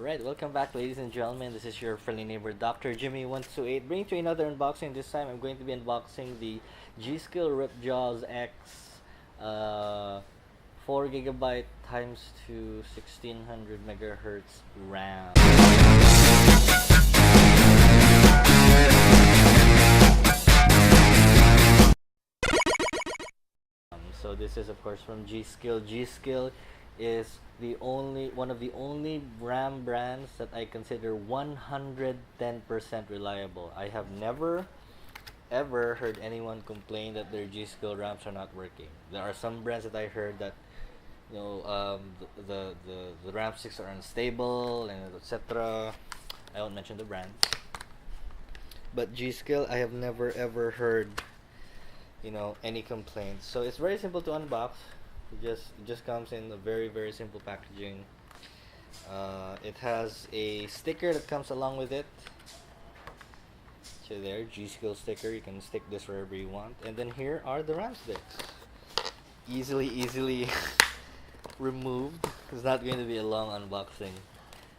Alright, welcome back, ladies and gentlemen. This is your friendly neighbor Dr. Jimmy128, bringing to you another unboxing. This time I'm going to be unboxing the g.skill Ripjaws X 4GB times to 1600 megahertz RAM. So this is of course from g.skill. g.skill is one of the only RAM brands that I consider 110% reliable. I have never ever heard anyone complain that their g.skill RAMs are not working. There are some brands that I heard that the RAM sticks are unstable and etc. I won't mention the brands, but g.skill I have never ever heard any complaints. So it's very simple to unbox. It just comes in a very simple packaging. It has a sticker that comes along with it. So there, g.skill sticker. You can stick this wherever you want. And then here are the RAM sticks. Easily removed. It's not going to be a long unboxing,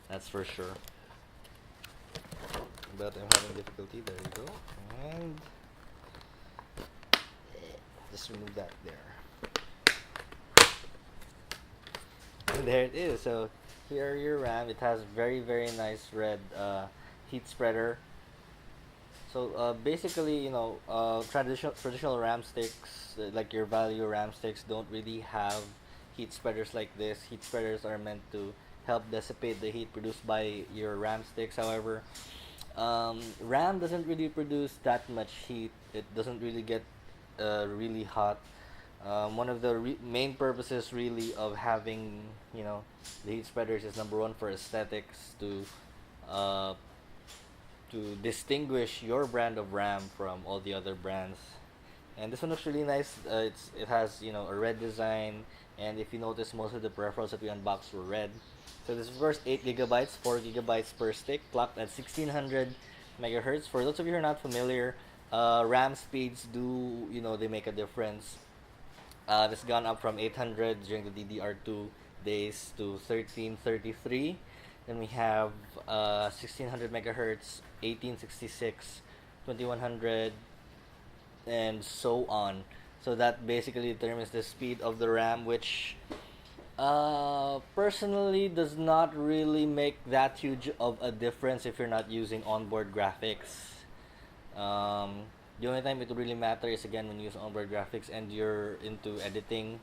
that's for sure. But I'm having difficulty. There you go. And just remove that there. And there it is. So here are your RAM. It has very nice red heat spreader. So basically, traditional RAM sticks, like your value RAM sticks, don't really have heat spreaders like this. Heat spreaders are meant to help dissipate the heat produced by your RAM sticks. However, RAM doesn't really produce that much heat. It doesn't really get really hot. One of the main purposes really of having the heat spreaders is number one, for aesthetics, to distinguish your brand of RAM from all the other brands. And this one looks really nice. It has a red design, and if you notice, most of the peripherals that we unboxed were red. So this is of course 8GB, 4GB per stick, clocked at 1600 megahertz. For those of you who are not familiar, RAM speeds they make a difference. It's gone up from 800 during the DDR2 days to 1333. Then we have 1600 megahertz, 1866, 2100, and so on. So that basically determines the speed of the RAM, which personally does not really make that huge of a difference if you're not using onboard graphics. The only time it will really matter is again when you use onboard graphics and you're into editing.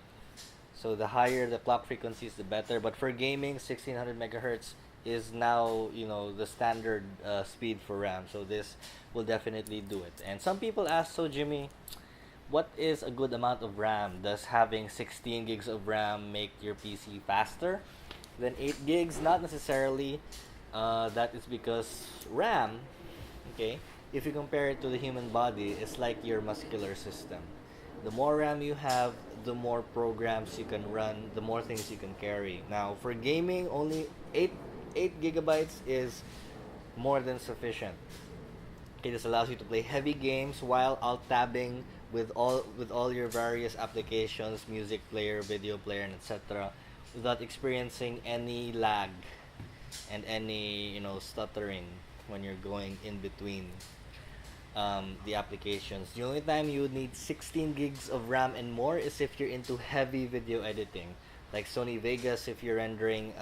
So the higher the clock frequencies, the better. But for gaming, 1600 megahertz is now the standard speed for RAM. So this will definitely do it. And some people ask, so Jimmy, what is a good amount of RAM? Does having 16 gigs of RAM make your PC faster than 8 gigs? Not necessarily. That is because RAM, okay, if you compare it to the human body, it's like your muscular system. The more RAM you have, the more programs you can run, the more things you can carry. Now, for gaming, only 8 gigabytes is more than sufficient. Okay, this allows you to play heavy games while alt-tabbing with all your various applications, music player, video player, and etc., without experiencing any lag and any stuttering when you're going in between the applications. The only time you would need 16 gigs of RAM and more is if you're into heavy video editing, like Sony Vegas. If you're rendering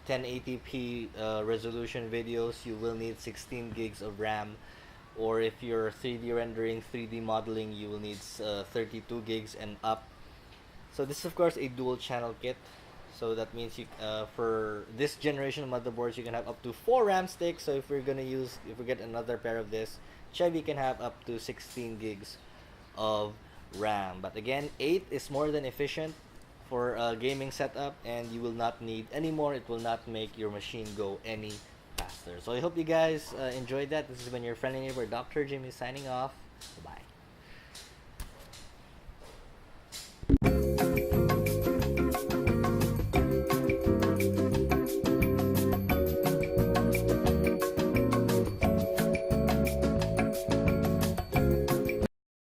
1080p resolution videos, you will need 16 gigs of RAM. Or if you're 3D rendering, 3D modeling, you will need 32 gigs and up. So this is of course a dual channel kit. So that means for this generation of motherboards, you can have up to 4 RAM sticks. So if we get another pair of this, Chevy can have up to 16 gigs of RAM. But again, 8 is more than efficient for a gaming setup, and you will not need any more. It will not make your machine go any faster. So I hope you guys enjoyed that. This has been your friendly neighbor Dr. Jimmy signing off. Bye.